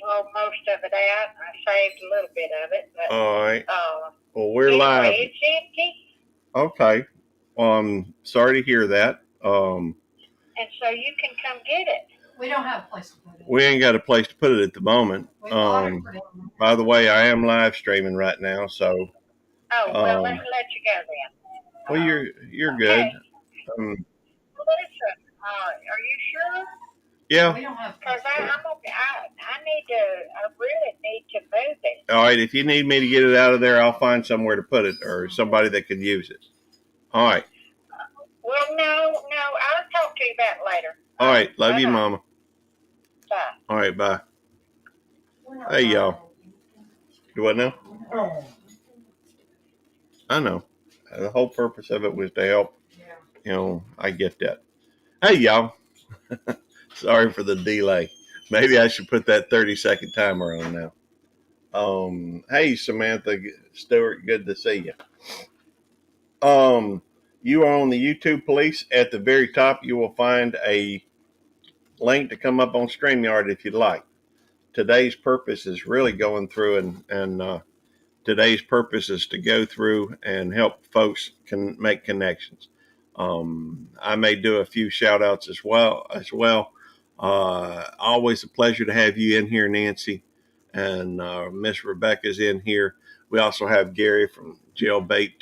well, most of it out. I saved a little bit of it, but All right. Well, we're anyway, live. it's empty. Okay. Sorry to hear that. And so you can come get it. We don't have a place to put it. We ain't got a place to put it at the moment. By the way, I am live streaming right now, so. Oh, well, let you go then. Well, you're okay. good. Listen, are you sure? Yeah. We don't have. Because I really need to move it. All right. If you need me to get it out of there, I'll find somewhere to put it or somebody that could use it. All right. Well, no, I'll talk to you about it later. All right. Love you, Mama. Bye. All right. Bye. Hey, y'all. Do what now? I know. The whole purpose of it was to help. You know, I get that. Hey, y'all. Sorry for the delay. Maybe I should put that 30-second timer on now. Hey, Samantha Stewart, good to see you. You are on the YouTube Police. At the very top, you will find a link to come up on StreamYard if you'd like. Today's purpose is really going through and today's purpose is to go through and help folks can make connections. I may do a few shout outs as well. Always a pleasure to have you in here, Nancy, and Miss Rebecca's in here. We also have Gary from Jailbait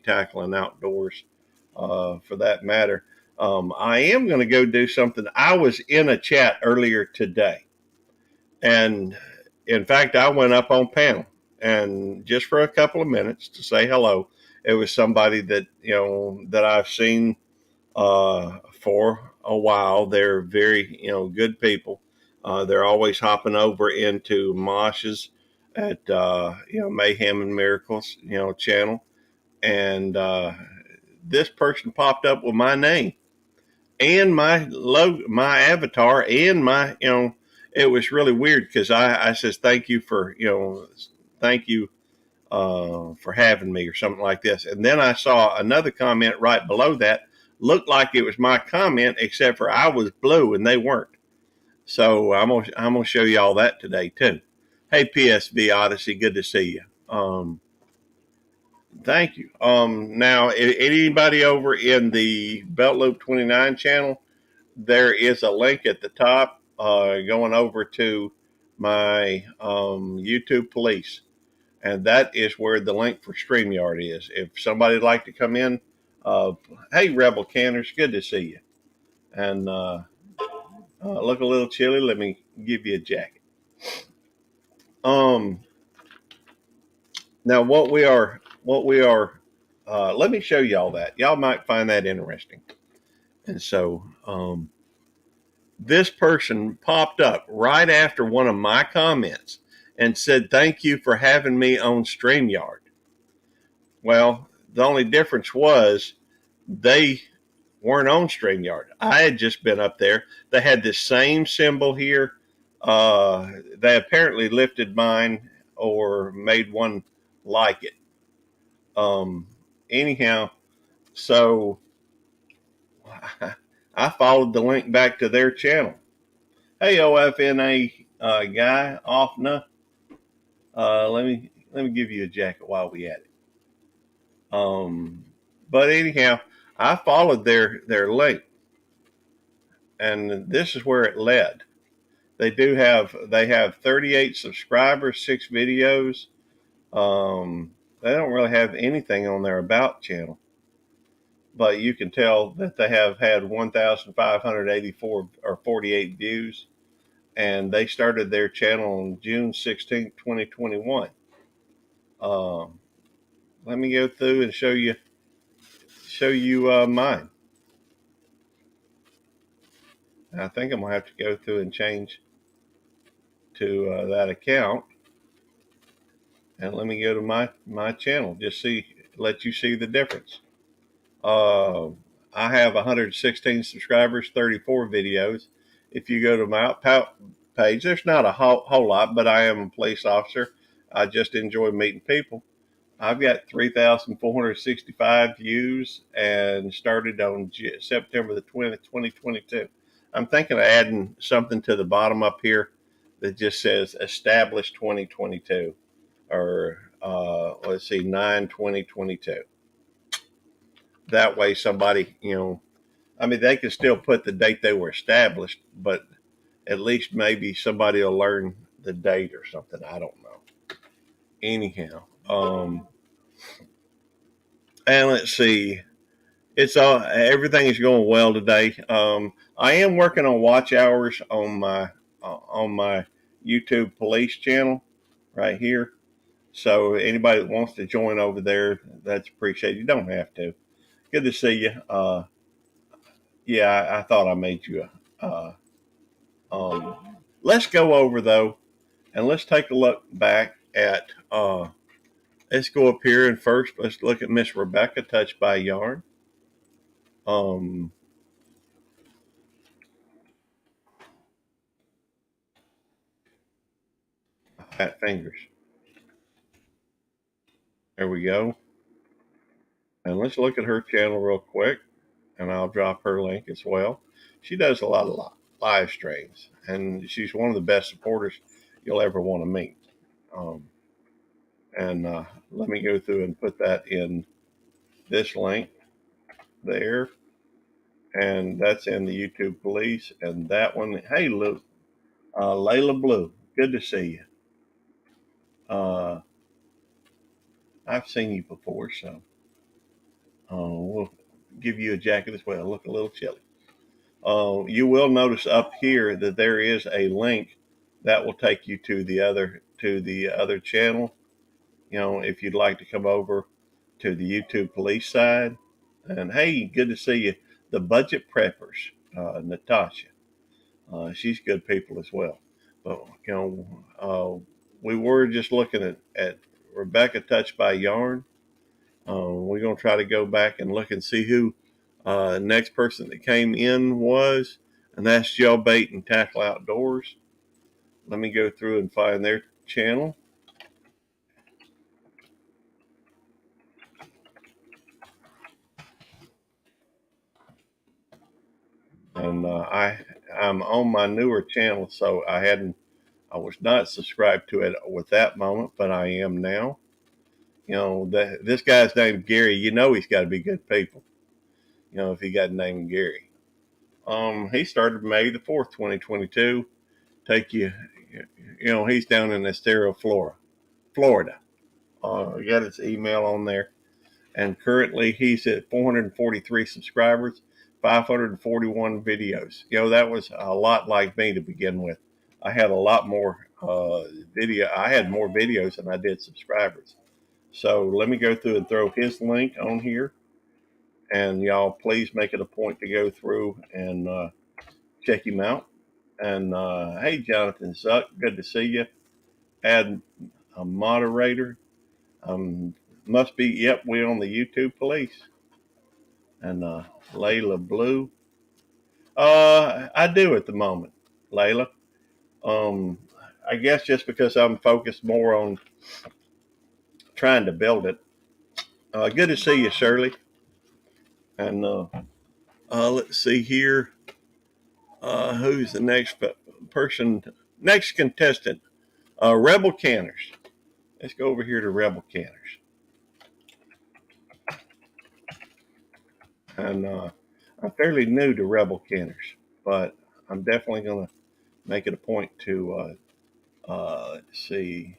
Tackling Outdoors, for that matter. I am going to go do something. I was in a chat earlier today, and in fact, I went up on panel, and just for a couple of minutes to say hello. It was somebody that that I've seen for a while. They're very good people. They're always hopping over into Mosh's at Mayhem and Miracles channel, and this person popped up with my name and my logo, my avatar, and my It was really weird because I says thank you for for having me or something like this, and then I saw another comment right below that looked like it was my comment, except for I was blue and they weren't. So I'm gonna show you all that today too. Hey, PSV Odyssey, good to see you. Thank you. Now anybody over in the Belt Loop 29 channel, there is a link at the top going over to my YouTube Police, and that is where the link for StreamYard is. If somebody'd like to come in, hey, Rebel Canners, good to see you. And look a little chilly. Let me give you a jacket. Now what we are, let me show y'all that. Y'all might find that interesting. And so this person popped up right after one of my comments and said, thank you for having me on StreamYard. Well, the only difference was they weren't on StreamYard. I had just been up there. They had this same symbol here. They apparently lifted mine or made one like it. Anyhow, so I followed the link back to their channel. Hey, OFNA guy, Offna. Let me give you a jacket while we at it. But anyhow, I followed their link, and this is where it led. They have 38 subscribers, 6 videos. They don't really have anything on their About channel, but you can tell that they have had 1,584 or 48 views, and they started their channel on June 16, 2021. Let me go through and show you mine. I think I'm gonna have to go through and change to that account, and let me go to my channel. Just let you see the difference. I have 116 subscribers, 34 videos. If you go to my page, there's not a whole lot, but I am a police officer. I just enjoy meeting people. I've got 3,465 views and started on September the 20th, 2022. I'm thinking of adding something to the bottom up here that just says established 2022 or let's see, 9/20/22. That way somebody, I mean, they can still put the date they were established, but at least maybe somebody will learn the date or something. I don't know. Anyhow, and let's see. It's all everything is going well today. I am working on watch hours on my YouTube police channel right here. So anybody that wants to join over there, that's appreciated. You don't have to. Good to see you. Yeah, I thought I made you. Let's go over though, and let's take a look back at. Let's go up here and first let's look at Miss Rebecca Touched by Yarn. Fat fingers. There we go. And let's look at her channel real quick, and I'll drop her link as well. She does a lot of live streams, and she's one of the best supporters you'll ever want to meet. And let me go through and put that in this link there, and that's in the YouTube Police, and that one. Hey, Luke, Layla Blue, good to see you. I've seen you before, so we'll give you a jacket as well. Look a little chilly. You will notice up here that there is a link that will take you to the other channel. If you'd like to come over to the YouTube Police side. And hey, good to see you. The Budget Preppers, Natasha. She's good people as well. But we were just looking at Rebecca Touched by Yarn. We're gonna try to go back and look and see who next person that came in was, and that's Jailbait and Tackle Outdoors. Let me go through and find their channel. And I'm on my newer channel, so I was not subscribed to it with that moment, but I am now. This guy's named Gary. He's got to be good people. If he got named Gary. He started May the 4th, 2022. He's down in Estero, Florida. Got his email on there. And currently he's at 443 subscribers, 541 videos. That was a lot like me to begin with. I had a lot more I had more videos than I did subscribers. So let me go through and throw his link on here. And y'all, please make it a point to go through and check him out. And hey, Jonathan Zuck, good to see you. Add a moderator. Must be, yep, we're on the YouTube Police. And Layla Blue. I do at the moment, Layla. I guess just because I'm focused more on trying to build it. Good to see you, Shirley. And let's see here. Who's the next person? Next contestant. Rebel Canners. Let's go over here to Rebel Canners. And I'm fairly new to Rebel Canners, but I'm definitely going to make it a point to let's see.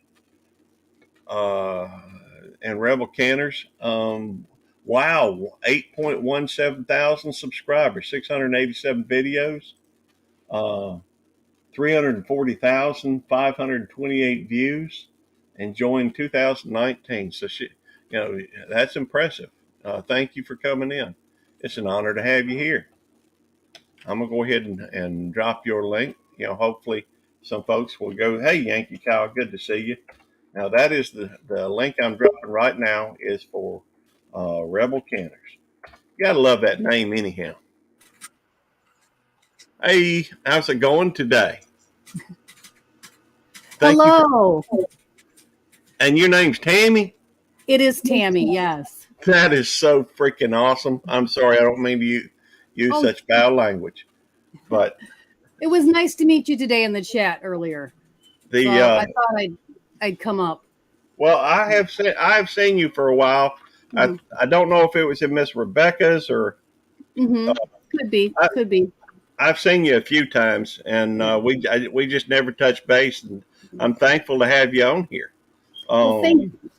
And Rebel Canners, wow, 8.17 thousand subscribers, 687 videos, 340,528 views, and joined 2019. So that's impressive. Thank you for coming in. It's an honor to have you here. I'm gonna go ahead and drop your link. Hopefully some folks will go, hey, Yankee Kyle, good to see you. Now that is the link I'm dropping right now is for Rebel Canners. You gotta love that name anyhow. Hey, how's it going today? Hello. And your name's Tammy? It is Tammy, yes. That is so freaking awesome. I'm sorry, I don't mean to use such foul language, but it was nice to meet you today in the chat earlier. The So I thought I'd come up. well, I've seen you for a while. Hmm. I don't know if it was in Miss Rebecca's or Hmm. uh, Could be. I, Could be. I've seen you a few times, and Yeah. we just never touched base. And I'm thankful to have you on here. Well, thank Um, you.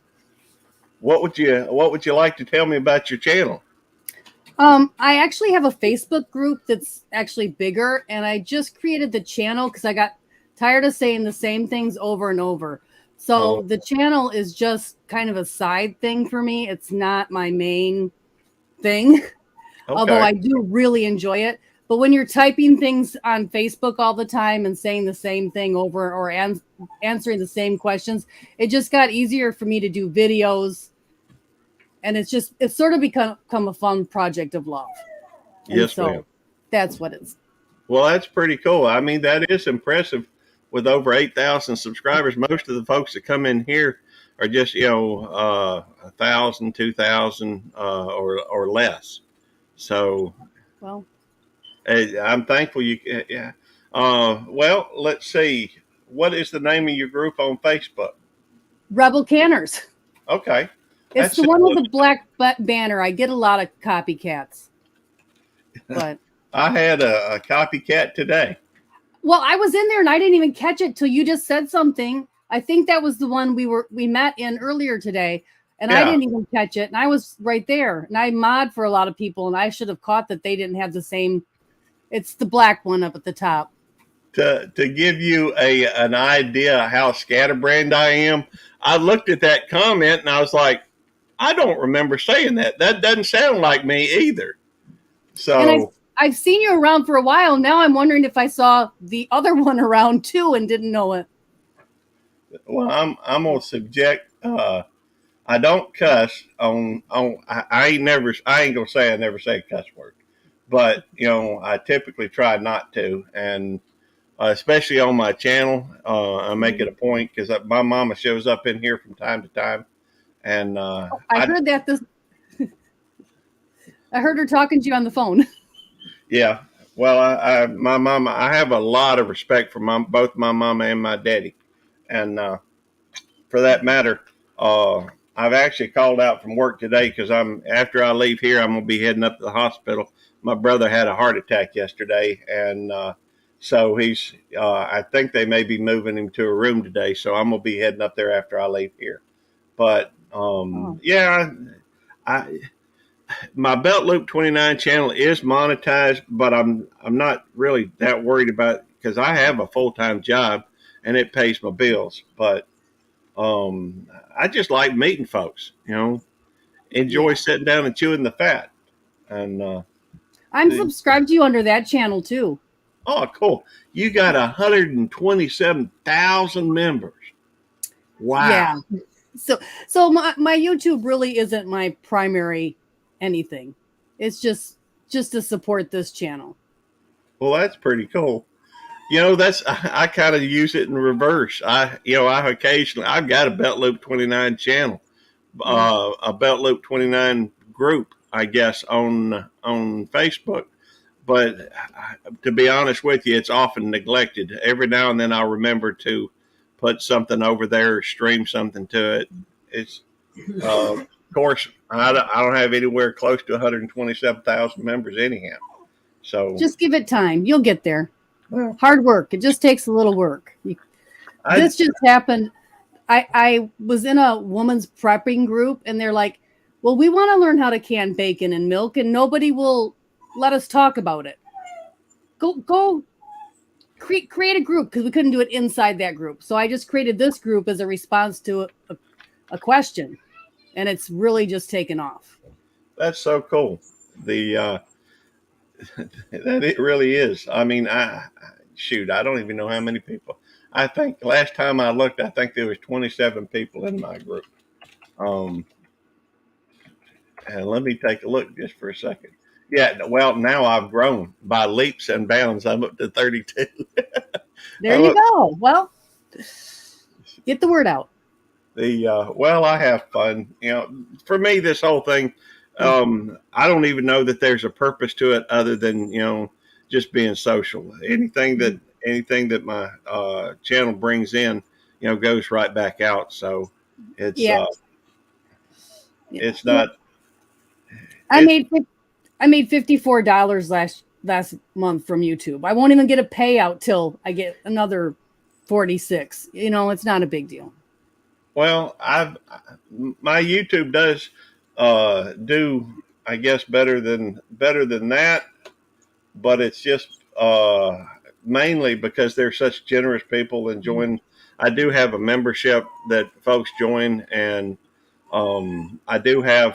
what would you like to tell me about your channel? I actually have a Facebook group that's actually bigger, and I just created the channel because I got tired of saying the same things over and over. Oh, So the channel is just kind of a side thing for me. It's not my main thing, although okay. I do really enjoy it. But when you're typing things on Facebook all the time and saying the same thing over or answering the same questions, it just got easier for me to do videos. And it's sort of become a fun project of love. And Yes, ma'am. so that's what it's. Well, that's pretty cool. I mean, that is impressive. With over 8,000 subscribers, most of the folks that come in here are just 1,000, 2,000, or less. So Well, I'm thankful you. Yeah. Well, let's see. What is the name of your group on Facebook? Rebel Canners. Okay, It's that's the one with simple. the black banner. I get a lot of copycats, but I had a copycat today. well, I was in there and I didn't even catch it till you just said something. I think that was the one we met in earlier today, and I Yeah. didn't even catch it. And I was right there, and I mod for a lot of people, and I should have caught that they didn't have the same. It's the black one up at the top. To give you an idea how scatterbrained I am, I looked at that comment and I was like, I don't remember saying that. That doesn't sound like me either. And So, I've seen you around for a while. Now I'm wondering if I saw the other one around too and didn't know it. well, I'm gonna subject. I don't cuss I ain't gonna say I never say a cuss word, but I typically try not to, and especially on my channel, I make it a point because my mama shows up in here from time to time, and I heard that this. I heard her talking to you on the phone. yeah. Well, my mama, I have a lot of respect for both my mama and my daddy, and for that matter, uh, I've actually called out from work today because after I leave here, I'm gonna be heading up to the hospital. My brother had a heart attack yesterday, and so I think they may be moving him to a room today, so I'm gonna be heading up there after I leave here. But Oh. yeah, I my Belt Loop 29 channel is monetized, but I'm not really that worried about it because I have a full time job and it pays my bills. But I just like meeting folks, enjoy Yeah. sitting down and chewing the fat. And I'm subscribed to you under that channel too. oh, cool! You got 127,000 members. Wow. Yeah. So my YouTube really isn't my primary anything. It's just to support this channel. Well, that's pretty cool. That's I kind of use it in reverse. I occasionally I've got a Belt Loop 29 channel, a Belt Loop 29 group, I guess on Facebook. But to be honest with you, it's often neglected. Every now and then I'll remember to put something over there or stream something to it. It's of course I don't have anywhere close to 127,000 members anyhow. So Just give it time. You'll get there. well, Hard work. It just takes a little work. I This just happened. I was in a woman's prepping group and they're like, well, we want to learn how to can bacon and milk and nobody will let us talk about it. Go create a group because we couldn't do it inside that group. So I just created this group as a response to a question and it's really just taken off. that's so cool. The that it really is. I mean, I don't even know how many people. I think last time I looked, I think there was 27 people in my group. Um, and let me take a look just for a second. Yeah, well, now I've grown by leaps and bounds. I'm up to 32. There you go. Well, get the word out. Well, I have fun. For me, this whole thing, I don't even know that there's a purpose to it other than just being social. Anything that anything that my channel brings in, goes right back out. So it's Yeah. it's not. I It's, made $54 last month from YouTube. I won't even get a payout till I get another 46. It's not a big deal. well, my YouTube does do, I guess, better than that, but it's just mainly because they're such generous people and join. I do have a membership that folks join, and I do have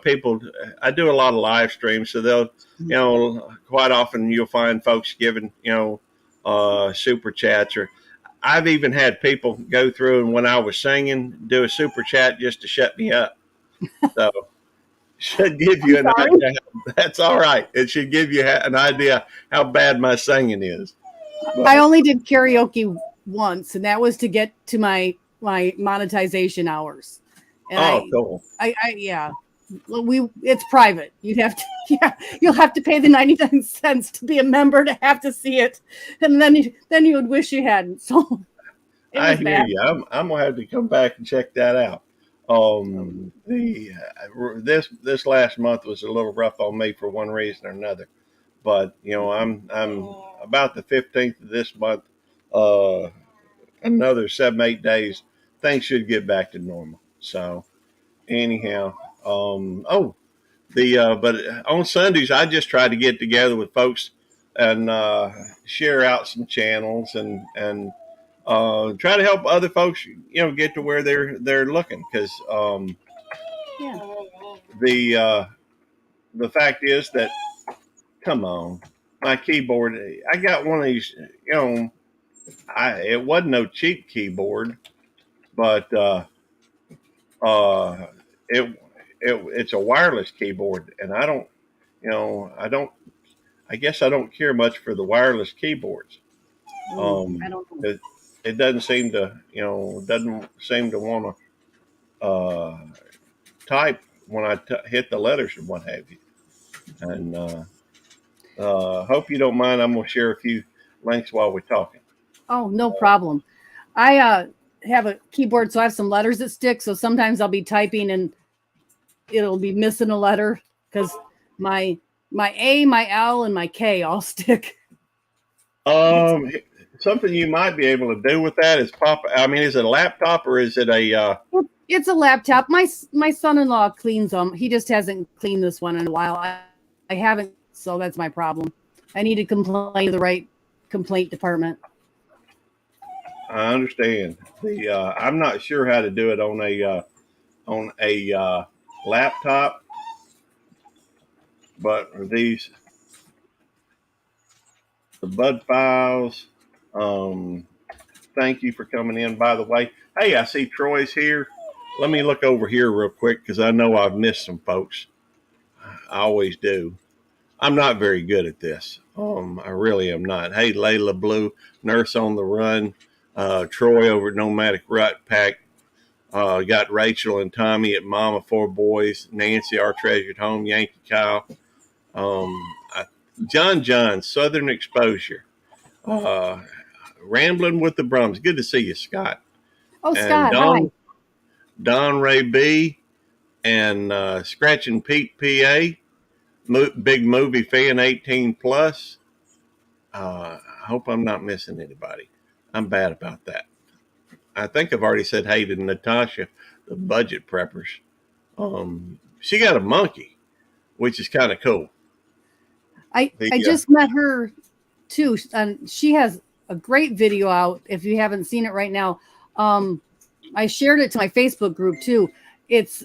people. I do a lot of live streams, so they'll quite often you'll find folks giving super chats, or I've even had people go through and when I was singing do a super chat just to shut me up. So should give you an idea. That's all right. It should give you an idea how bad my singing is. But I only did karaoke once, and that was to get to my monetization hours. And cool. Yeah. It's private. You'd have to, you'll have to pay the 99 cents to be a member to have to see it, and then you would wish you hadn't. So I hear bad. you. I'm gonna have to come back and check that out. This last month was a little rough on me for one reason or another, but I'm about the 15th of this month. Another 7-8 days, things should get back to normal. So anyhow, but on Sundays I just try to get together with folks and share out some channels and try to help other folks, get to where they're looking. Because the fact is that, come on, my keyboard. I got one of these. It wasn't no cheap keyboard, but it's a wireless keyboard, and I don't. I guess I don't care much for the wireless keyboards. I don't know. It doesn't seem to want to type when I hit the letters and what have you. And hope you don't mind. I'm going to share a few links while we're talking. Oh, no problem. I have a keyboard, so I have some letters that stick. So sometimes I'll be typing and it'll be missing a letter because my A, my L, and my K all stick. Something you might be able to do with that is is it a laptop or is it a? It's a laptop. My son-in-law cleans them. He just hasn't cleaned this one in a while. I haven't, so that's my problem. I need to complain to the right complaint department. I understand. I'm not sure how to do it on a laptop, but the Bud Files. Thank you for coming in. By the way, hey, I see Troy's here. Let me look over here real quick because I know I've missed some folks. I always do. I'm not very good at this. I really am not. Hey, Layla Blue, Nurse on the Run, Troy over at Nomadic Rut Pack. Got Rachel and Tommy at Mama Four Boys, Nancy, Our Treasured Home, Yankee Kyle, John, Southern Exposure, Rambling with the Brums. Good to see you, Scott. Oh, and Scott, hi. Don Ray B and Scratching Pete PA, big movie fan 18 plus. I hope I'm not missing anybody. I'm bad about that. I think I've already said hey to Natasha, the budget preppers. She got a monkey, which is kind of cool. I just met her too, and she has a great video out. If you haven't seen it right now, I shared it to my Facebook group too. It's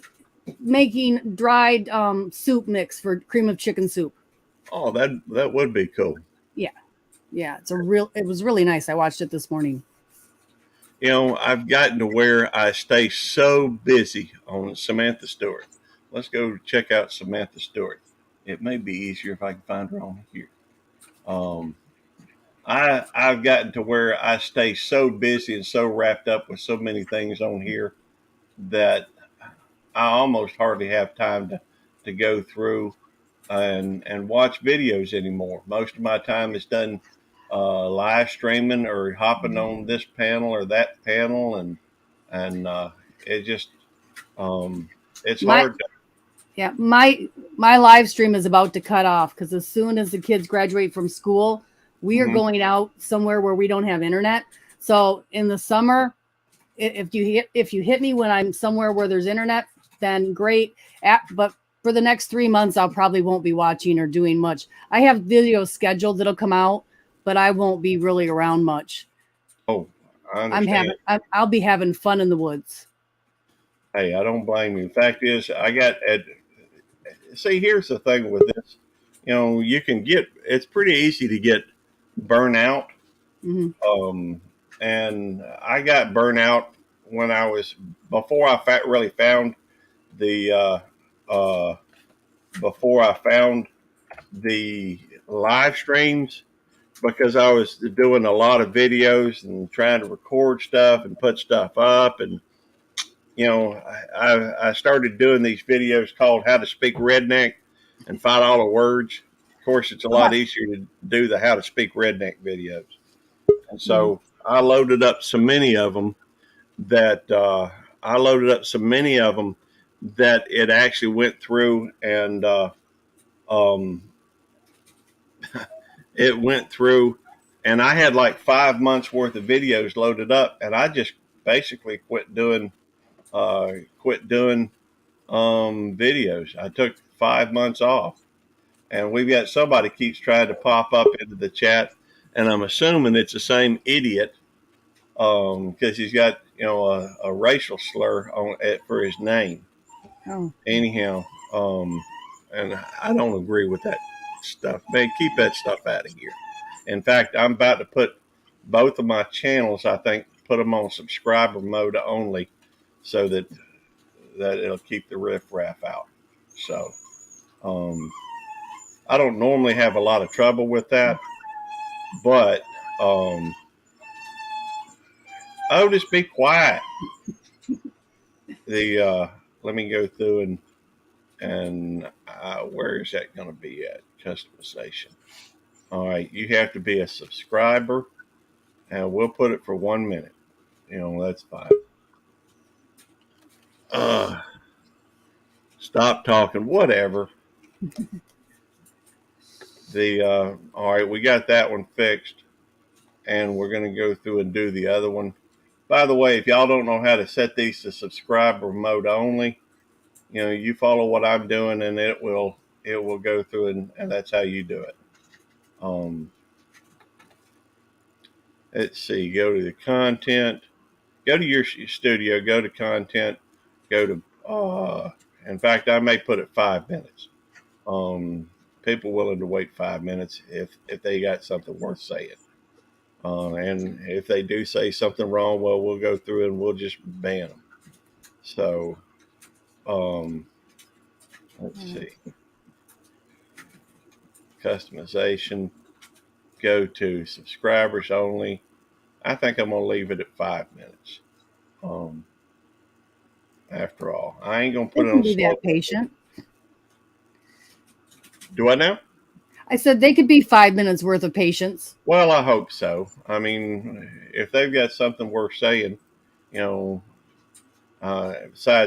making dried soup mix for cream of chicken soup. Oh, that would be cool. Yeah, it was really nice. I watched it this morning. I've gotten to where I stay so busy on Samantha Stewart. Let's go check out Samantha Stewart. It may be easier if I can find her on here. I've gotten to where I stay so busy and so wrapped up with so many things on here that I almost hardly have time to go through and watch videos anymore. Most of my time is done live streaming or hopping on this panel or that panel, and it just it's My hard. yeah, my live stream is about to cut off because as soon as the kids graduate from school, we are Mhm. going out somewhere where we don't have internet. So in the summer, if you hit me when I'm somewhere where there's internet, then great. But for the next 3 months, I'll probably won't be watching or doing much. I have videos scheduled that'll come out, but I won't be really around much. Oh, I understand. I'll be having fun in the woods. Hey, I don't blame you. The fact is, see, here's the thing with this. You can it's pretty easy to get burnout. Hmm. And I got burnout when before I really found the, uh, before I found the live streams, because I was doing a lot of videos and trying to record stuff and put stuff up. And I started doing these videos called How to Speak Redneck and Find All the Words. Of course, it's a lot easier to do the How to Speak Redneck videos. And so I loaded up so many of them that it actually went through and um, it went through, and I had like 5 months worth of videos loaded up, and I just basically quit doing videos. I took 5 months off, and we've got somebody keeps trying to pop up into the chat, and I'm assuming it's the same idiot because he's got a racial slur on it for his name. Oh. Anyhow, and I don't agree with that stuff. Man, keep that stuff out of here. In fact, I'm about to put both of my channels, I think, put them on subscriber mode only, so that it'll keep the riffraff out. So I don't normally have a lot of trouble with that, but just be quiet. Let me go through and where is that going to be at? Customization. All right, you have to be a subscriber, and we'll put it for 1 minute. That's fine. Stop talking. Whatever. All right, we got that one fixed, and we're going to go through and do the other one. By the way, if y'all don't know how to set these to subscriber mode only, you follow what I'm doing, and it will go through, and that's how you do it. Let's see. Go to the content. Go to your studio. Go to content. Go to. In fact, I may put it 5 minutes. People willing to wait 5 minutes if they got something worth saying. And if they do say something wrong, well, we'll go through and we'll just ban them. So, let's see. Customization. Go to subscribers only. I think I'm going to leave it at 5 minutes. After all, I ain't going to put it on. Be that patient. Do I now? I said they could be 5 minutes worth of patience. Well, I hope so. I mean, if they've got something worth saying, besides,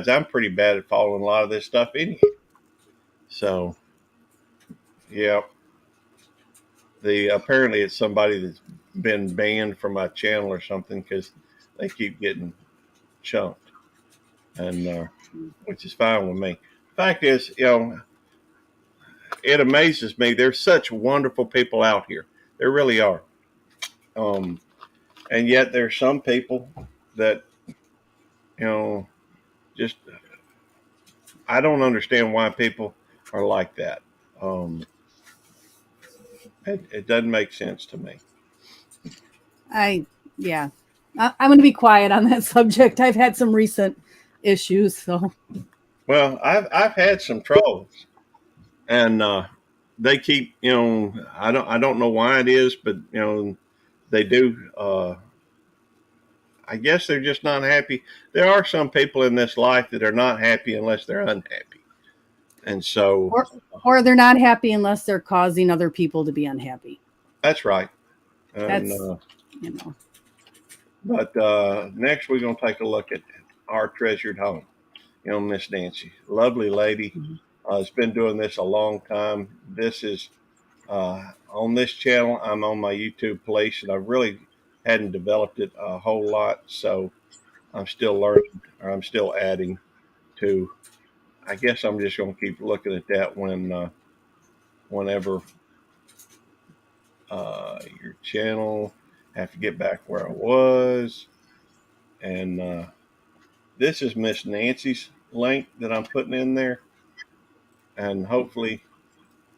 I'm pretty bad at following a lot of this stuff anyway. So, yeah. Apparently it's somebody that's been banned from my channel or something because they keep getting chunked, and which is fine with me. Fact is, it amazes me. There's such wonderful people out here. There really are. And yet there's some people that, just, I don't understand why people are like that. It doesn't make sense to me. I'm going to be quiet on that subject. I've had some recent issues, so. Well, I've had some trolls, and they keep, I don't know why it is, but they do. I guess they're just not happy. There are some people in this life that are not happy unless they're unhappy, and so or they're not happy unless they're causing other people to be unhappy. that's right. And That's, you know, but next we're gonna take a look at our treasured home. Miss Nancy, lovely lady. Mhm. Has been doing this a long time. This is on this channel. I'm on my YouTube place, and I really hadn't developed it a whole lot, so I'm still learning, or I'm still adding to. I guess I'm just going to keep looking at that whenever your channel. I have to get back where I was, and this is Miss Nancy's link that I'm putting in there, and hopefully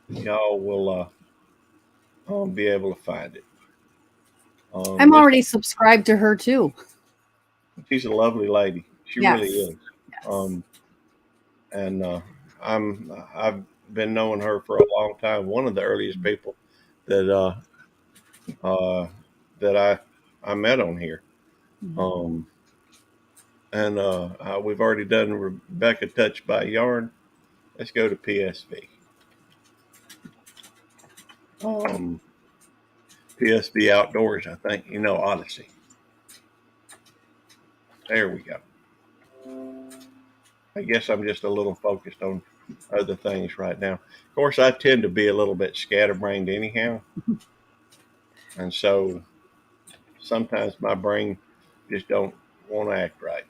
y'all will be able to find it. I'm This, already subscribed to her too. she's a lovely lady. She really Yes. is. Yes. And I've been knowing her for a long time. One of the earliest people that that I met on here. Mhm. And we've already done Rebecca Touched by Yarn. Let's go to PSV. PSV Outdoors, I think. Odyssey. There we go. I guess I'm just a little focused on other things right now. Of course, I tend to be a little bit scatterbrained anyhow. And so sometimes my brain just don't want to act right.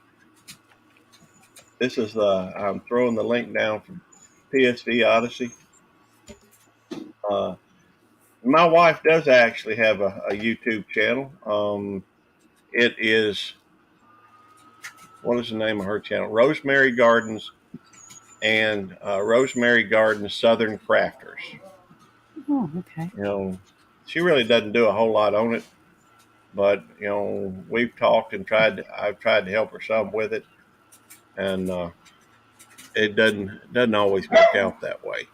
This is I'm throwing the link down from PSV Odyssey. My wife does actually have a YouTube channel. It is, what is the name of her channel? Rosemary Gardens and Rosemary Gardens Southern Crafters. Oh, okay. She really doesn't do a whole lot on it, but we've talked and I've tried to help her some with it, and it doesn't always work out that way.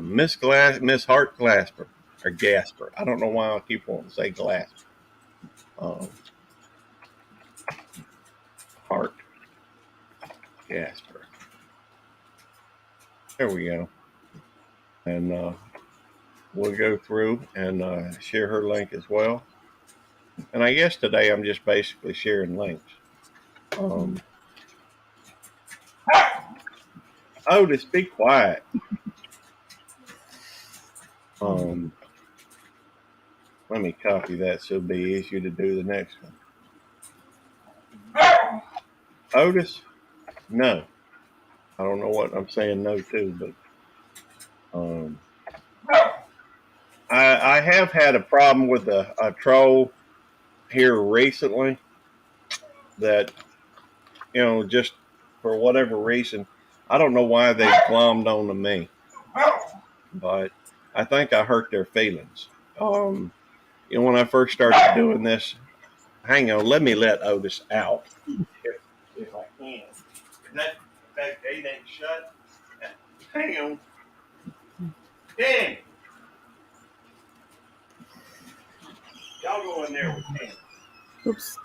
Miss Hart Glasper or Gasper. I don't know why I keep wanting to say Glasper. Hart Gasper. There we go. And we'll go through and share her link as well. And I guess today I'm just basically sharing links. Otis, be quiet. Let me copy that so it'll be easier to do the next one. Otis, no. I don't know what I'm saying no to, but I have had a problem with a troll here recently that, just for whatever reason, I don't know why they glommed on to me, but I think I hurt their feelings. When I first started doing this, hang on, let me let Otis out if I can. That gate ain't shut. Hang on. Dan, y'all go in there with Dan. Oops.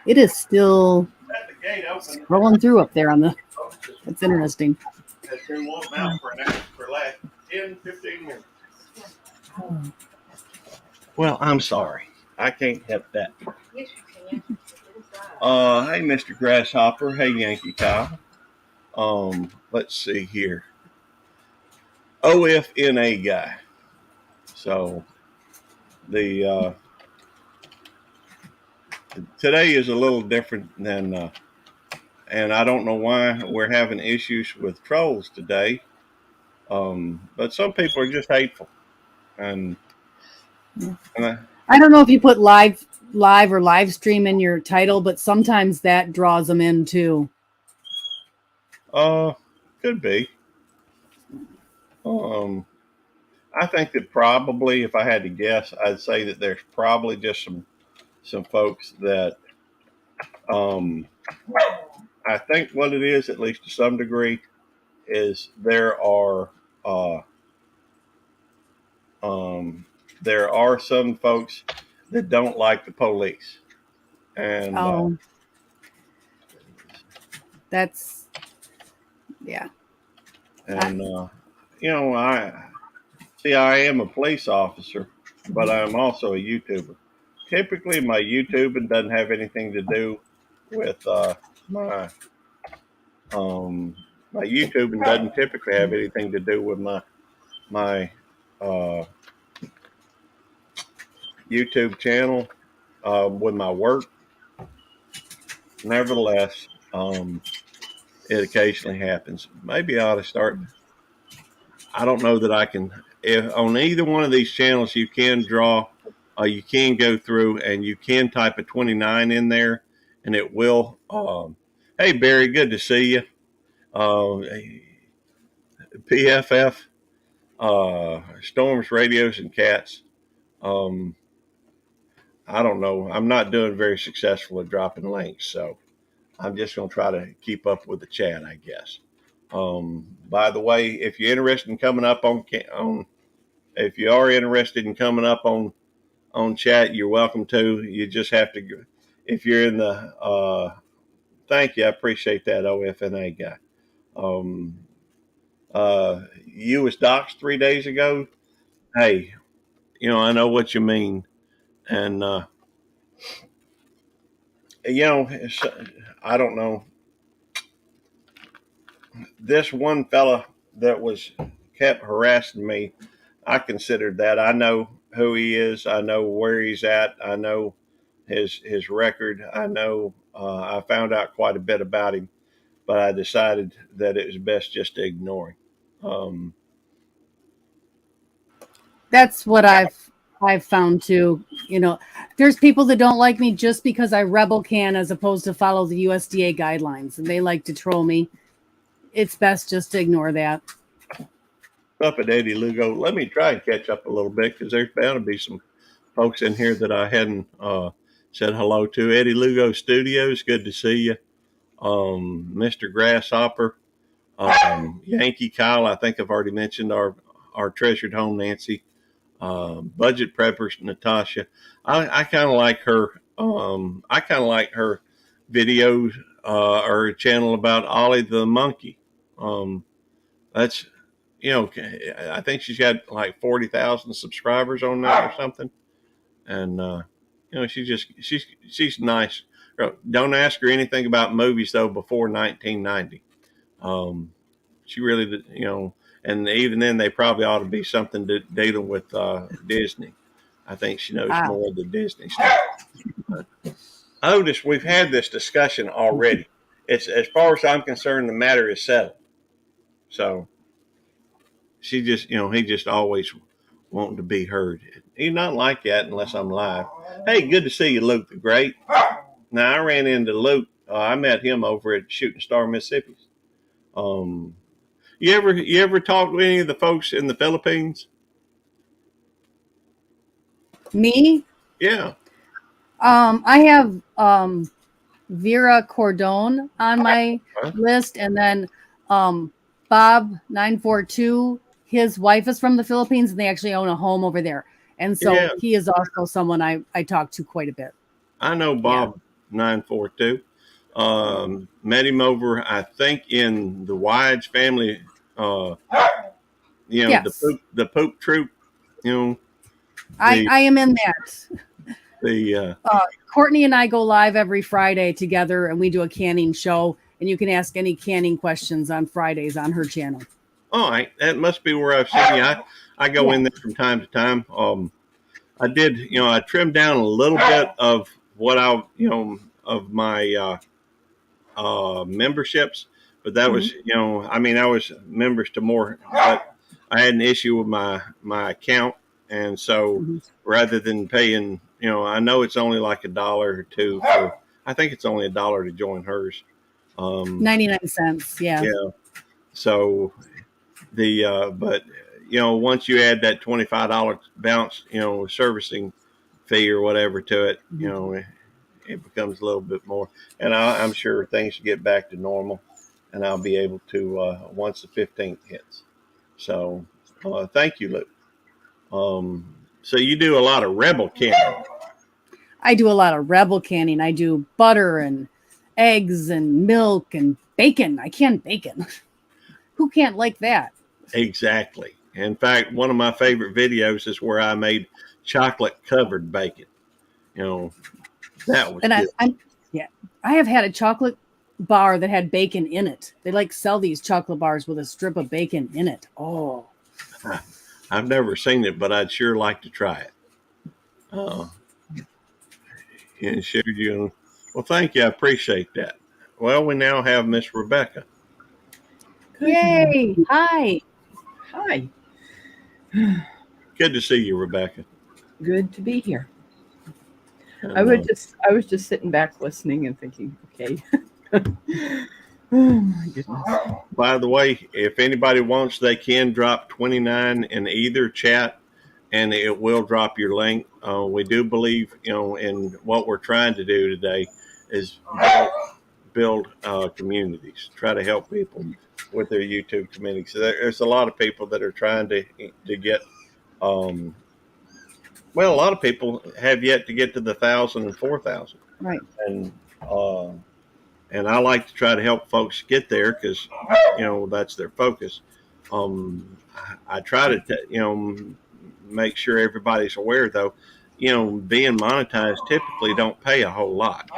It is still Let the gate open. scrolling through up there on the. That's interesting. Has been wanting out for an hour, for the last 10, 15 minutes. Well, I'm sorry. I can't help that. Yes, you can. Hey, Mr. Grasshopper. Hey, Yankee Kyle. Let's see here. OFNA guy. So the today is a little different than, and I don't know why we're having issues with trolls today. But some people are just hateful, and I don't know if you put live or live stream in your title, but sometimes that draws them in too. Could be. I think that probably, if I had to guess, I'd say that there's probably just some folks that, I think what it is, at least to some degree, is there are some folks that don't like the police, and that's yeah. And I am a police officer, but I'm also a YouTuber. Typically, my YouTubing doesn't have anything to do with my um, my YouTubing doesn't typically have anything to do with my uh, YouTube channel with my work. Nevertheless, it occasionally happens. Maybe I ought to start. I don't know that I can. If on either one of these channels, you can draw, you can go through and you can type a 29 in there, and it will. Hey Barry, good to see you. PFF, Storms, Radios, and Cats. Um, I don't know. I'm not doing very successful at dropping links, so I'm just going to try to keep up with the chat, I guess. By the way, if you're interested in coming up on, if you are interested in coming up on chat, you're welcome to. You just have to, if you're in the, thank you, I appreciate that OFNA guy. You was doxxed 3 days ago. Hey, I know what you mean, and I don't know. This one fella that was kept harassing me, I considered that. I know who he is. I know where he's at. I know his record. I know. I found out quite a bit about him, but I decided that it was best just to ignore him. That's what I've found too. There's people that don't like me just because I rebel can as opposed to follow the USDA guidelines, and they like to troll me. It's best just to ignore that. Up at Eddie Lugo, let me try and catch up a little bit because there's bound to be some folks in here that I hadn't said hello to. Eddie Lugo Studios, good to see you. Mr. Grasshopper, Yankee Kyle, I think I've already mentioned our treasured home Nancy. Budget Preppers Natasha. I kind of like her. I kind of like her videos or a channel about Ollie the monkey. That's I think she's got like 40,000 subscribers on that or something, and she's nice. Don't ask her anything about movies though before 1990. She really did, and even then they probably ought to be something dealing with Disney. I think she knows more of the Disney stuff. Otis, we've had this discussion already. It's as far as I'm concerned, the matter is settled. So she just, he just always wanting to be heard. He's not like that unless I'm live. Hey, good to see you, Luke the Great. Now I ran into Luke. I met him over at Shooting Star, Mississippi. You ever talk to any of the folks in the Philippines? Me? Yeah. I have Vera Cordon on my list, and then Bob 942. His wife is from the Philippines, and they actually own a home over there. And so he is also someone I talk to quite a bit. I know Bob 942. Met him over, I think, in the Wides family. Yes. the poop troop. I am in that. Courtney and I go live every Friday together, and we do a canning show. And you can ask any canning questions on Fridays on her channel. All right, that must be where I've seen you. I go in there from time to time. I did, I trimmed down a little bit of what of my memberships, but that was, I was members to more, but I had an issue with my account, and so rather than paying, I know it's only like $1 or $2 I think it's only $1 to join hers. 99 cents, yeah. So but once you add that $25 bounce, servicing fee or whatever to it, it becomes a little bit more. And I'm sure things get back to normal, and I'll be able to once the 15th hits. So thank you, Luke. So you do a lot of Rebel canning. I do a lot of Rebel canning. I do butter and eggs and milk and bacon. I can bacon. Who can't like that? Exactly. In fact, one of my favorite videos is where I made chocolate covered bacon. You know, that was And good. I have had a chocolate bar that had bacon in it. They like sell these chocolate bars with a strip of bacon in it. Oh, I've never seen it, but I'd sure like to try it. And share you. Well, thank you. I appreciate that. Well, we now have Miss Rebecca. yay! Hi. Hi. Good to see you, Rebecca. Good to be here. And, I was just sitting back listening and thinking, okay. Oh my goodness. by the way, if anybody wants, they can drop 29 in either chat, and it will drop your link. We do believe, in what we're trying to do today is build communities, try to help people with their YouTube community. So there's a lot of people that are trying to get. Well, a lot of people have yet to get to the 1,000 and 4,000. Right. And I like to try to help folks get there because, that's their focus. I try to, make sure everybody's aware, though, being monetized typically don't pay a whole lot.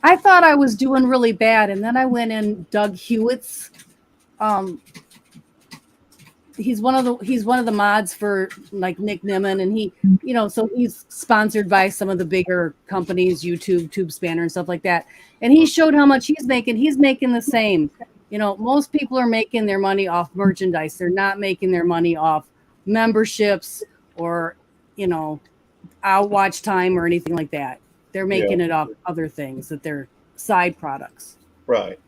I thought I was doing really bad, and then I went in Doug Hewitt's. He's one of the mods for like Nick Nimmin, and he, so he's sponsored by some of the bigger companies, YouTube, TubeSpanner, and stuff like that. And he showed how much he's making. He's making the same. Most people are making their money off merchandise. They're not making their money off memberships or, watch time or anything like that. They're making it off other things that they're side products. Right.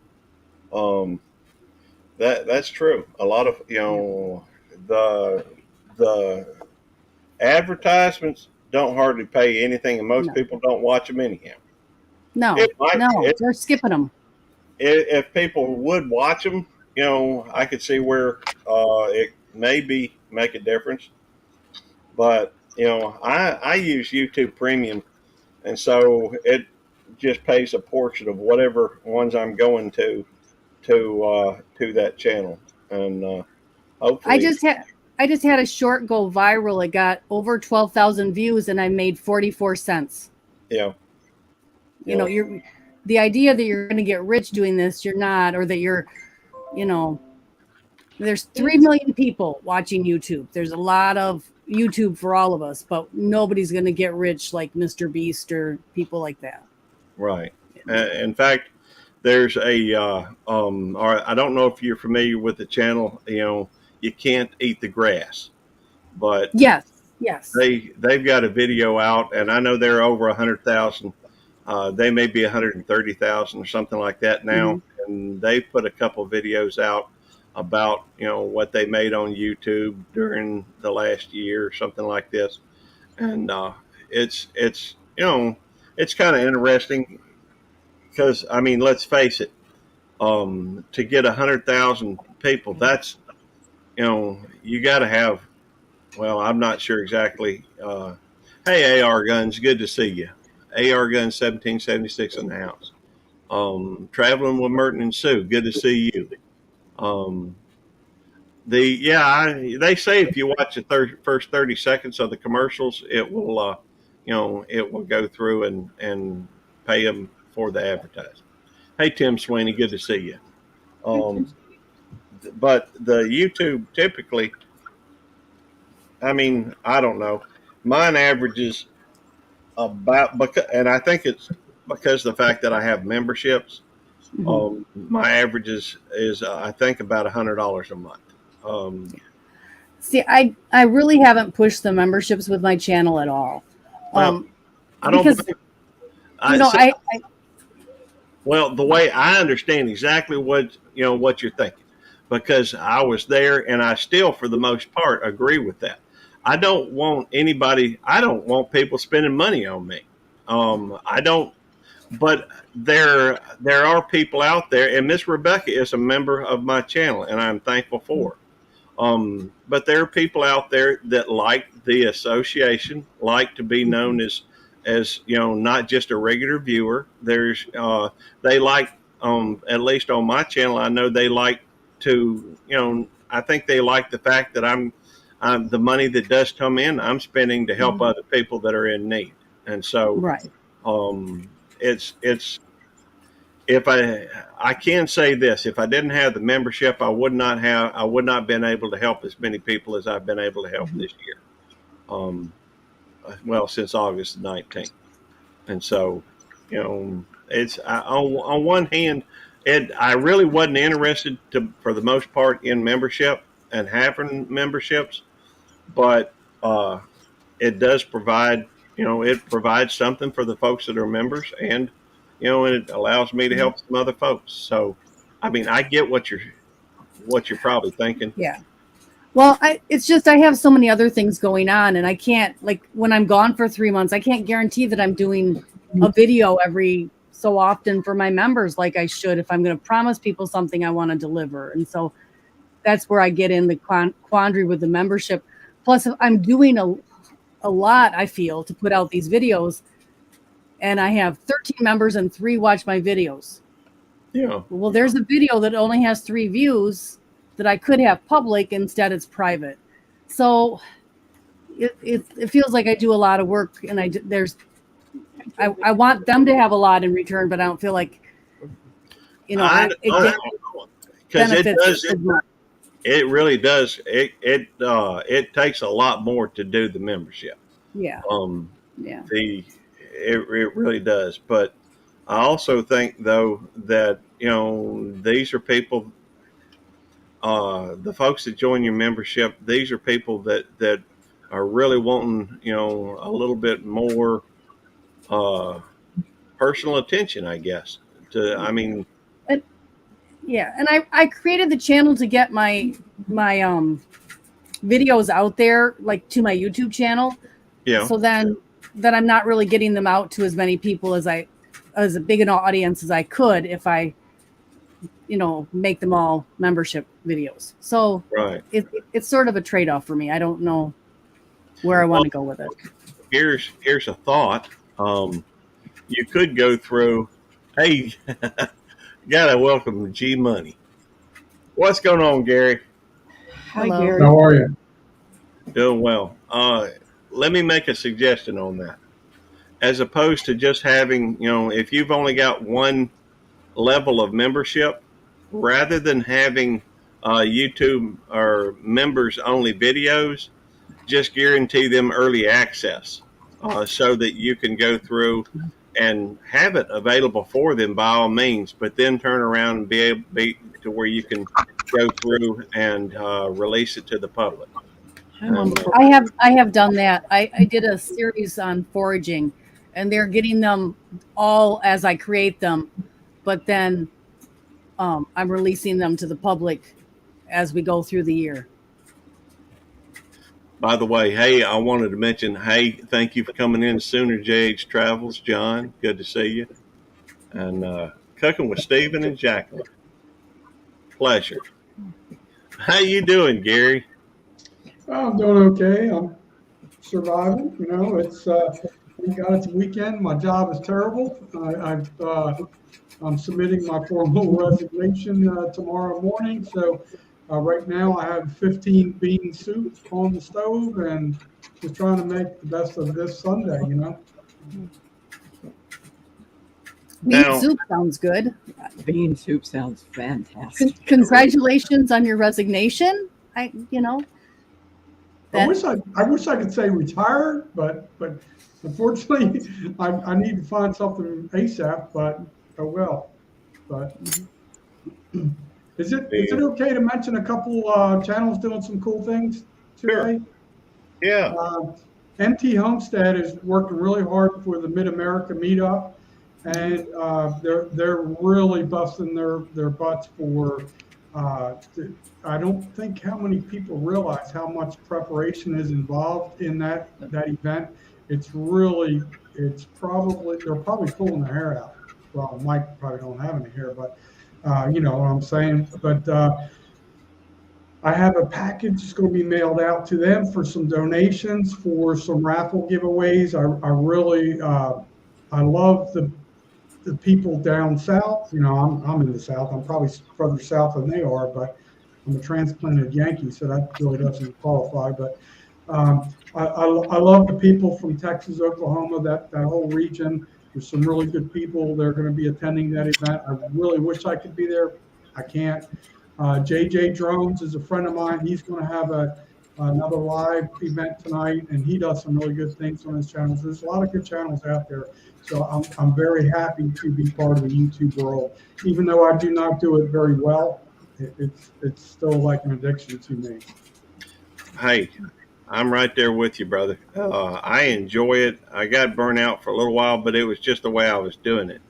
That's true. A lot of the advertisements don't hardly pay anything, and most people don't watch them anyhow. No, they're skipping them. If people would watch them, I could see where it maybe make a difference. But I use YouTube Premium, and so it just pays a portion of whatever ones I'm going to that channel, and hopefully I just had a short go viral. It got over 12,000 views, and I made 44 cents. Yeah. You're the idea that you're going to get rich doing this, you're not, or that you're, there's 3 million people watching YouTube. There's a lot of YouTube for all of us, but nobody's going to get rich like Mr. Beast or people like that. Right. In fact, there's a, or I don't know if you're familiar with the channel, You Can't Eat the Grass, but yes, they've got a video out, and I know they're over 100,000. They may be 130,000 or something like that now. Mm-hmm. And they put a couple of videos out about, what they made on YouTube during the last year or something like this. And it's kind of interesting because, let's face it, to get 100,000 people, that's, you got to have, well, I'm not sure exactly. Hey, AR Guns, good to see you. AR Guns 1776 in the house. Traveling with Merton and Sue, good to see you. They say if you watch the first 30 seconds of the commercials, it will, it will go through and pay them for the advertising. Hey, Tim Sweeney, good to see you. But the YouTube typically, I don't know. Mine averages about, and I think it's because of the fact that I have memberships. Mm-hmm. My average is I think about $100 a month. See, I really haven't pushed the memberships with my channel at all. Well, I don't. Because, well, the way I understand exactly what you're thinking, because I was there, and I still, for the most part, agree with that. I don't want people spending money on me. I don't, but there are people out there, and Miss Rebecca is a member of my channel, and I'm thankful for her. But there are people out there that like the association, like to be known as not just a regular viewer. There's they like, at least on my channel, I know they like to, I think they like the fact that I'm the money that does come in, I'm spending to help other people that are in need. And so, Right. it's if I can say this, if I didn't have the membership, I would not been able to help as many people as I've been able to help this year. Well, since August 19th. And so, it's on one hand, I really wasn't interested for the most part in membership and having memberships, but it does provide, it provides something for the folks that are members, and it allows me to help some other folks. So, I mean, I get what you're probably thinking. Yeah. Well, it's just I have so many other things going on, and I can't, like, when I'm gone for 3 months, I can't guarantee that I'm doing a video every so often for my members like I should if I'm going to promise people something I want to deliver. And so that's where I get in the quandary with the membership. Plus, I'm doing a lot, I feel, to put out these videos, and I have 13 members and 3 watch my videos. Yeah. Well, there's a video that only has 3 views that I could have public, instead it's private. So it feels like I do a lot of work, and I want them to have a lot in return, but I don't feel like, because it really does. It takes a lot more to do the membership. Yeah. Yeah. It really does. But I also think, though, that these are people. The folks that join your membership, these are people that are really wanting, a little bit more personal attention, I guess. Yeah, and I created the channel to get my videos out there, like to my YouTube channel. Yeah. So then that I'm not really getting them out to as many people as a big an audience as I could if I make them all membership videos. So right. It's sort of a trade-off for me. I don't know where I want to go with it. Here's a thought. You could go through, hey, gotta welcome G Money. What's going on, Gary? Hi, Hello. Gary. How are you? Doing well. Let me make a suggestion on that. As opposed to just having, if you've only got one level of membership, rather than having YouTube or members only videos, just guarantee them early access so that you can go through and have it available for them by all means, but then turn around and be to where you can go through and release it to the public. I have done that. I did a series on foraging, and they're getting them all as I create them, but then I'm releasing them to the public as we go through the year. By the way, hey, I wanted to mention, hey, thank you for coming in, Sooner JH Travels, John. Good to see you. And cooking with Stephen and Jacqueline. Pleasure. How you doing, Gary? I'm doing okay. I'm surviving. It's thank God it's a weekend. My job is terrible. I'm submitting my formal resignation tomorrow morning. So right now I have 15 bean soup on the stove and just trying to make the best of this Sunday, Bean soup sounds good. Bean soup sounds fantastic. Congratulations on your resignation. I wish I could say retired, but unfortunately I need to find something ASAP. But oh well. But is it okay to mention a couple channels doing some cool things today? Sure. Yeah. MT Homestead is working really hard for the Mid America meetup, and they're really busting their butts for. I don't think how many people realize how much preparation is involved in that event. It's probably they're probably pulling their hair out. Well, Mike probably don't have any hair, but you know what I'm saying. But I have a package that's going to be mailed out to them for some donations for some raffle giveaways. I really I love the people down south. I'm in the south. I'm probably further south than they are, but I'm a transplanted Yankee, so that really doesn't qualify. But I love the people from Texas, Oklahoma, that whole region. There's some really good people that are going to be attending that event. I really wish I could be there. I can't. JJ Drones is a friend of mine. He's going to have another live event tonight, and he does some really good things on his channels. There's a lot of good channels out there. So I'm very happy to be part of the YouTube world. Even though I do not do it very well, it's still like an addiction to me. Hey, I'm right there with you, brother. I enjoy it. I got burnt out for a little while, but it was just the way I was doing it.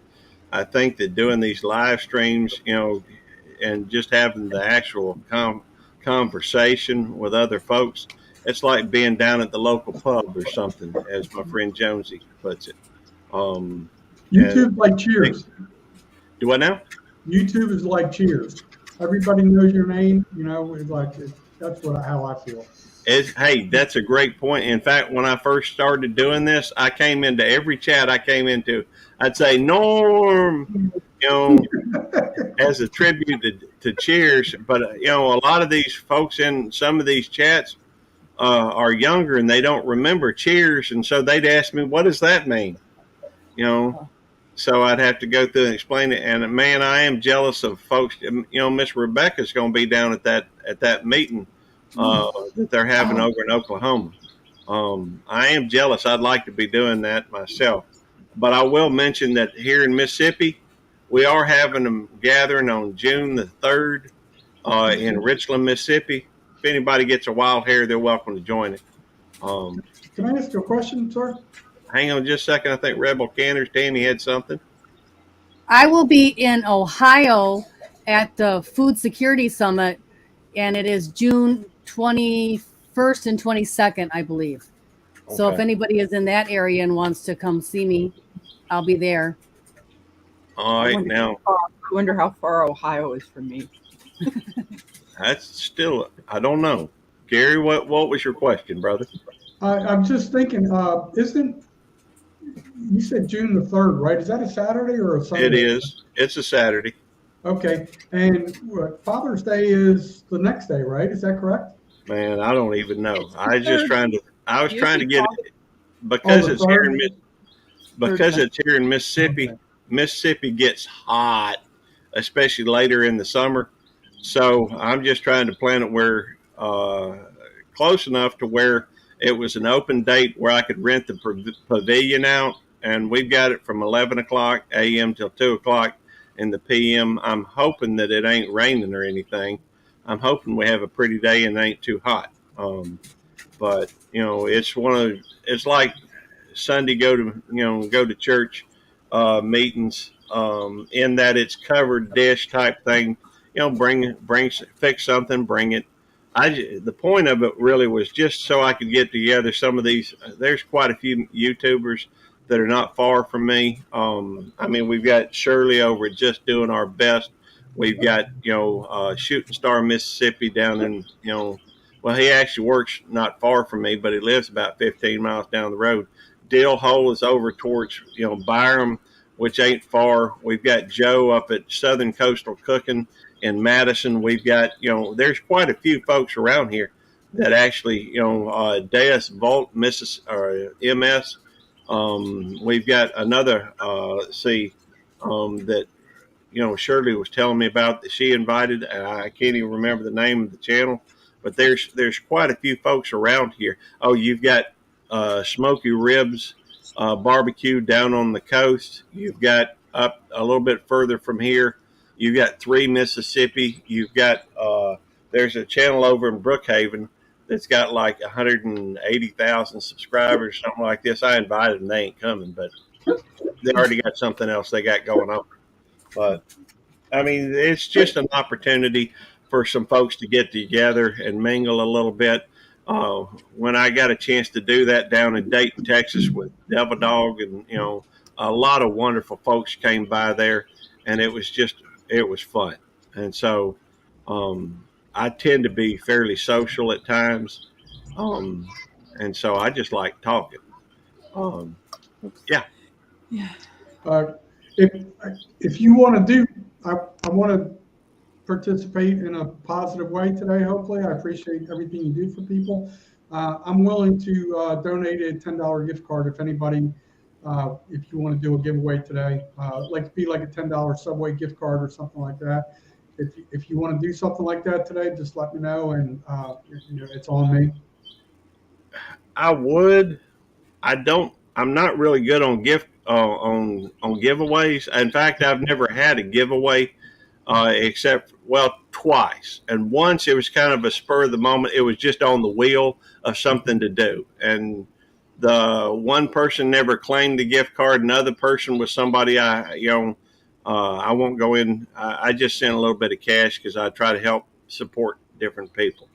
I think that doing these live streams, and just having the actual conversation with other folks, it's like being down at the local pub or something, as my friend Jonesy puts it. YouTube like Cheers. Do what now? YouTube is like Cheers. Everybody knows your name. That's how I feel. Hey, that's a great point. In fact, when I first started doing this, I came into every chat I came into. I'd say Norm, as a tribute to Cheers. But a lot of these folks in some of these chats are younger and they don't remember Cheers, and so they'd ask me, "What does that mean?" So I'd have to go through and explain it. And man, I am jealous of folks. Miss Rebecca's going to be down at that meeting that they're having over in Oklahoma. I am jealous. I'd like to be doing that myself. But I will mention that here in Mississippi, we are having a gathering on June the 3rd in Richland, Mississippi. If anybody gets a wild hair, they're welcome to join it. Can I ask you a question, sir? Hang on just a second. I think Rebel Canners, Tammy had something. I will be in Ohio at the Food Security Summit, and it is June 21st and 22nd, I believe. Okay. So if anybody is in that area and wants to come see me, I'll be there. All right, now. I wonder how far Ohio is from me. That's still, I don't know. Gary, what was your question, brother? I'm just thinking, you said June the 3rd, right? Is that a Saturday or a Sunday? It is. It's a Saturday. Okay. And Father's Day is the next day, right? Is that correct? Man, I don't even know. I was trying to get it because it's here in Mississippi. Okay. Mississippi gets hot, especially later in the summer. So I'm just trying to plan it where close enough to where it was an open date where I could rent the pavilion out, and we've got it from 11 o'clock a.m. till 2 o'clock in the p.m. I'm hoping that it ain't raining or anything. I'm hoping we have a pretty day and it ain't too hot. But it's like Sunday go to church meetings in that it's covered dish type thing. Fix something, bring it. The point of it really was just so I could get together some of these. There's quite a few YouTubers that are not far from me. We've got Shirley over at Just Doing Our Best. We've got, Shooting Star Mississippi down in, he actually works not far from me, but he lives about 15 miles down the road. Dill Hole is over towards, Byram, which ain't far. We've got Joe up at Southern Coastal Cooking in Madison. We've got, there's quite a few folks around here that actually, Deus Volt, MS. We've got another, that, Shirley was telling me about that she invited. I can't even remember the name of the channel, but there's quite a few folks around here. Oh, you've got Smoky Ribs barbecue down on the coast. You've got up a little bit further from here. You've got 3 Mississippi. You've got there's a channel over in Brookhaven that's got like 180,000 subscribers, something like this. I invited them. They ain't coming, but they already got something else they got going on. But, it's just an opportunity for some folks to get together and mingle a little bit. When I got a chance to do that down in Dayton, Texas with Devil Dog and, a lot of wonderful folks came by there, and it was fun. And so I tend to be fairly social at times. And so I just like talking. Yeah. If you want to do, I want to participate in a positive way today, hopefully. I appreciate everything you do for people. I'm willing to donate a $10 gift card if anybody, if you want to do a giveaway today, like be like a $10 Subway gift card or something like that. If you want to do something like that today, just let me know, and it's on me. I would. I'm not really good on giveaways. In fact, I've never had a giveaway except twice. And once it was kind of a spur of the moment. It was just on the wheel of something to do, and the one person never claimed the gift card. Another person was somebody I won't go in. I just sent a little bit of cash because I try to help support different people.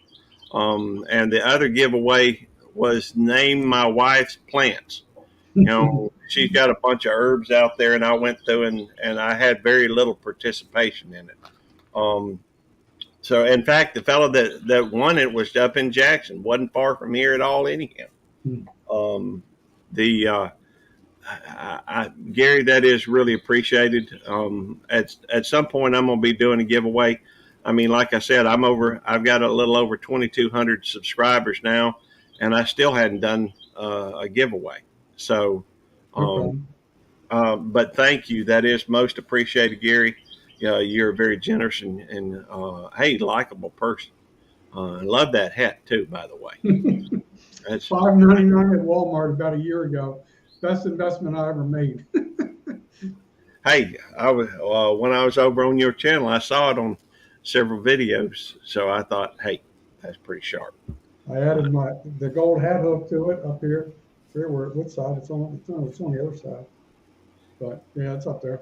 And the other giveaway was name my wife's plants. She's got a bunch of herbs out there, and I went through and I had very little participation in it. So in fact, the fellow that won it was up in Jackson, wasn't far from here at all anyhow. Gary, that is really appreciated. At some point, I'm going to be doing a giveaway. I mean, like I said, I've got a little over 2,200 subscribers now, and I still hadn't done a giveaway. So, but thank you. That is most appreciated, Gary. You're a very generous and hey, likable person. I love that hat too, by the way. That's $5.99 at Walmart about a year ago. Best investment I ever made. Hey, I was when I was over on your channel, I saw it on several videos, so I thought, hey, that's pretty sharp. I added the gold hat hook to it up here. What side? It's on the other side. But yeah, it's up there.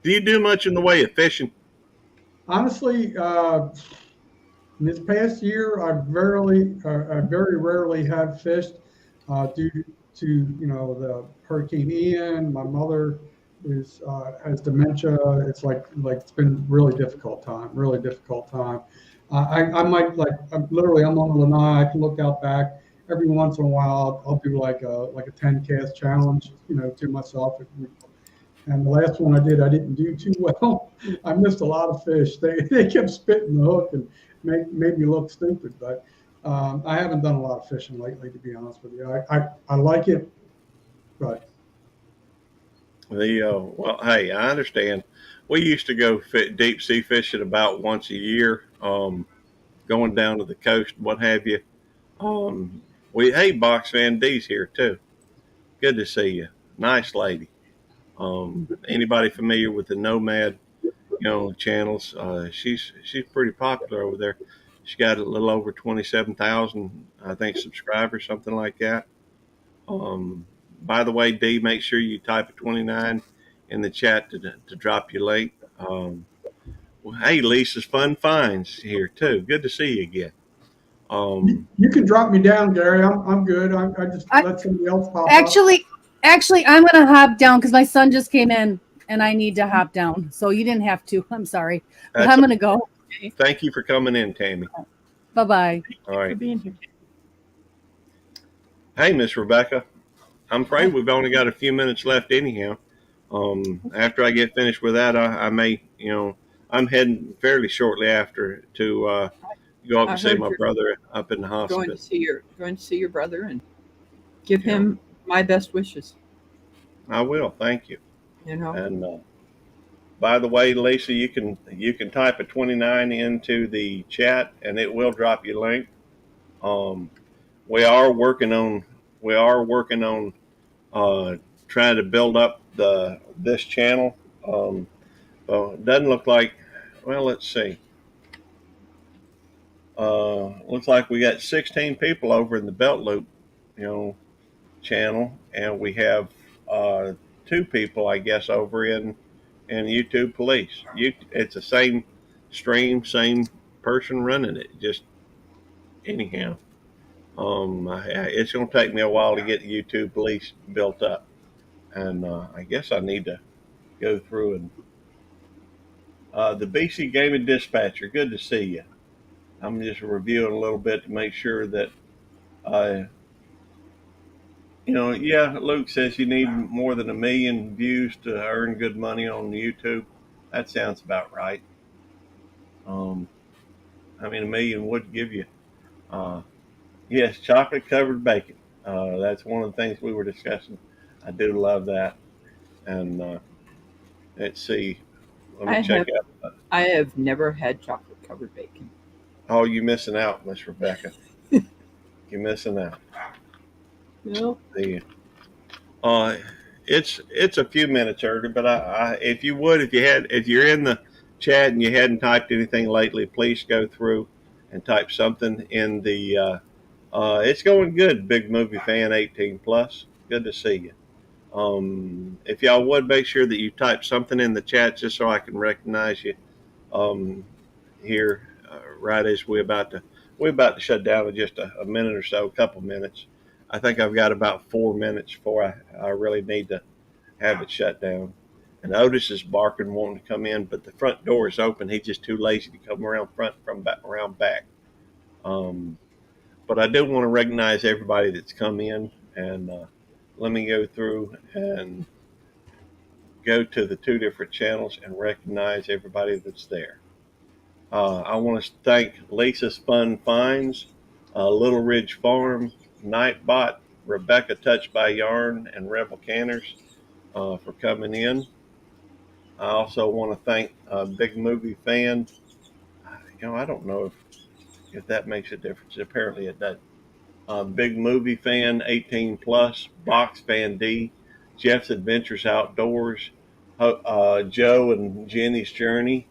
Do you do much in the way of fishing? Honestly, in this past year, I very rarely have fished due to the Hurricane Ian. My mother has dementia. It's like it's been really difficult time. I might I'm on the lanai. I can look out back every once in a while. I'll do like a 10 cast challenge, to myself. And the last one I did, I didn't do too well. I missed a lot of fish. They kept spitting the hook and made me look stupid. But I haven't done a lot of fishing lately, to be honest with you. I like it, but well, hey, I understand. We used to go deep sea fishing about once a year, going down to the coast, what have you. Hey, Box Van D's here too. Good to see you. Nice lady. Anybody familiar with the Nomad, channels? She's pretty popular over there. She got a little over 27,000, I think, subscribers, something like that. By the way, D, make sure you type a 29 in the chat to drop your link. Hey, Lisa's Fun Finds here too. Good to see you again. You can drop me down, Gary. I'm good. I just let somebody else pop up. Actually, I'm going to hop down because my son just came in and I need to hop down. So you didn't have to. I'm sorry. But I'm going to go. Thank you for coming in, Tammy. Bye-bye. All right. For being here. Hey, Miss Rebecca. I'm afraid we've only got a few minutes left anyhow. After I get finished with that, I may, I'm heading fairly shortly after to go up and see my brother up in the hospital. Going to see your brother and give him my best wishes. I will. Thank you. And by the way, Lisa, you can type a 29 into the chat and it will drop your link. We are working on trying to build up this channel. Well, it doesn't look like. Well, let's see. Looks like we got 16 people over in the Belt Loop, channel, and we have 2 people, I guess, over in YouTube Police. It's the same stream, same person running it. Just anyhow, it's going to take me a while to get the YouTube Police built up, and I guess I need to go through and the BC Gaming Dispatcher. Good to see you. I'm just reviewing a little bit to make sure that Luke says you need more than 1 million views to earn good money on YouTube. That sounds about right. I mean, a million would give you. Yes, chocolate covered bacon. That's one of the things we were discussing. I do love that. And let's see. Let me I check have out. I have never had chocolate covered bacon. Oh, you're missing out, Miss Rebecca. You're missing out. No. The uh, it's a few minutes early, but if you would, if you're in the chat and you hadn't typed anything lately, please go through and type something in the. It's going good, Big Movie Fan 18 plus. Good to see you. If y'all would make sure that you type something in the chat just so I can recognize you here right as we're about to shut down in just a minute or so, a couple minutes. I think I've got about 4 minutes before I really need to have it shut down. And Otis is barking, wanting to come in, but the front door is open. He's just too lazy to come around front from back, around back. But I do want to recognize everybody that's come in, and let me go through and go to the two different channels and recognize everybody that's there. I want to thank Lisa's Fun Finds, Little Ridge Farm, Nightbot, Rebecca Touched by Yarn, and Rebel Canners for coming in. I also want to thank Big Movie Fan. I don't know if that makes a difference. Apparently it does. Big Movie Fan 18 Plus, Box Fan D, Jeff's Adventures Outdoors, Joe and Jenny's Journey,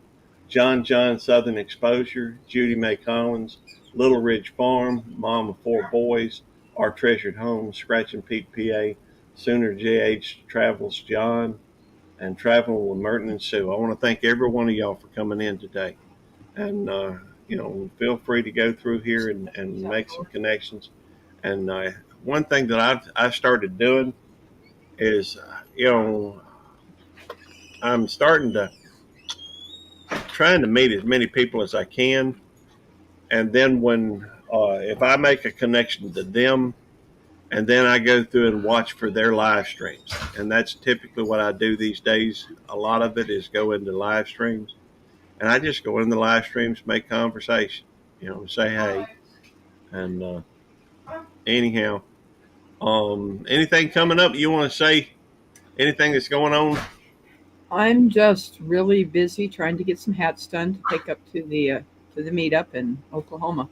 John Southern Exposure, Judy Mae Collins, Little Ridge Farm, Mom of Four Boys, Our Treasured Home, Scratching Pete PA, Sooner JH Travels John, and Traveling with Merton and Sue. I want to thank every one of y'all for coming in today. And, feel free to go through here and make some connections. And one thing that I've started doing is, I'm trying to meet as many people as I can. And then if I make a connection to them, and then I go through and watch for their live streams. And that's typically what I do these days. A lot of it is go into live streams. And I just go into the live streams, make conversation, say hey. And anyhow, anything coming up you want to say? Anything that's going on? I'm just really busy trying to get some hats done to take up to the meetup in Oklahoma.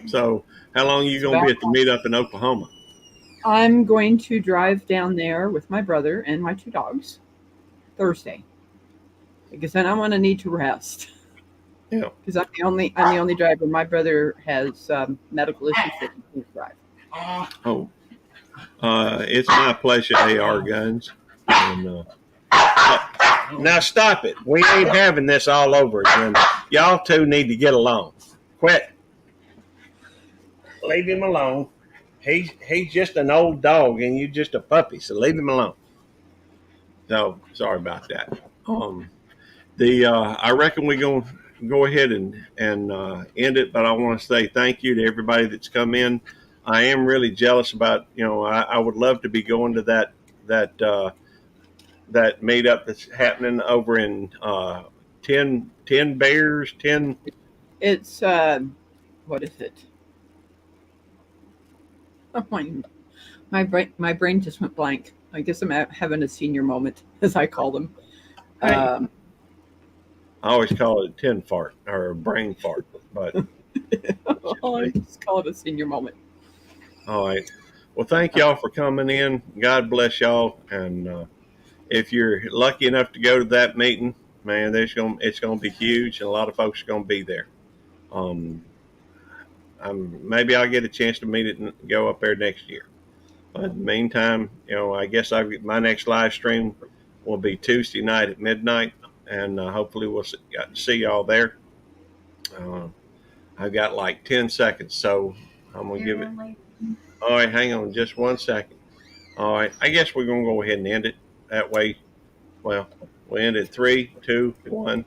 So, how long are you going to be at the meetup in Oklahoma? I'm going to drive down there with my brother and my two dogs Thursday, because then I'm going to need to rest. Yeah. Because I'm the only driver. My brother has medical issues that he can't drive. Oh, it's my pleasure, AR Guns. And, now stop it. We ain't having this all over again. Y'all two need to get along. Quit. Leave him alone. He's just an old dog and you just a puppy, so leave him alone. So sorry about that. I reckon we're gonna go ahead and end it, but I want to say thank you to everybody that's come in. I am really jealous about, I would love to be going to that meetup that's happening over in 10 Bears, 10. It's what is it? Oh, my brain just went blank. I guess I'm having a senior moment, as I call them. I always call it a 10 fart or a brain fart, but I just call it a senior moment. All right. Well, thank y'all for coming in. God bless y'all. And if you're lucky enough to go to that meeting, man, it's going to be huge, and a lot of folks are going to be there. Maybe I'll get a chance to meet it and go up there next year. But in the meantime, I guess my next live stream will be Tuesday night at midnight, and hopefully we'll see y'all there. I've got like 10 seconds, so I'm going to give it. All right, hang on just 1 second. All right, I guess we're going to go ahead and end it that way. Well, we end at 3, 2, 1.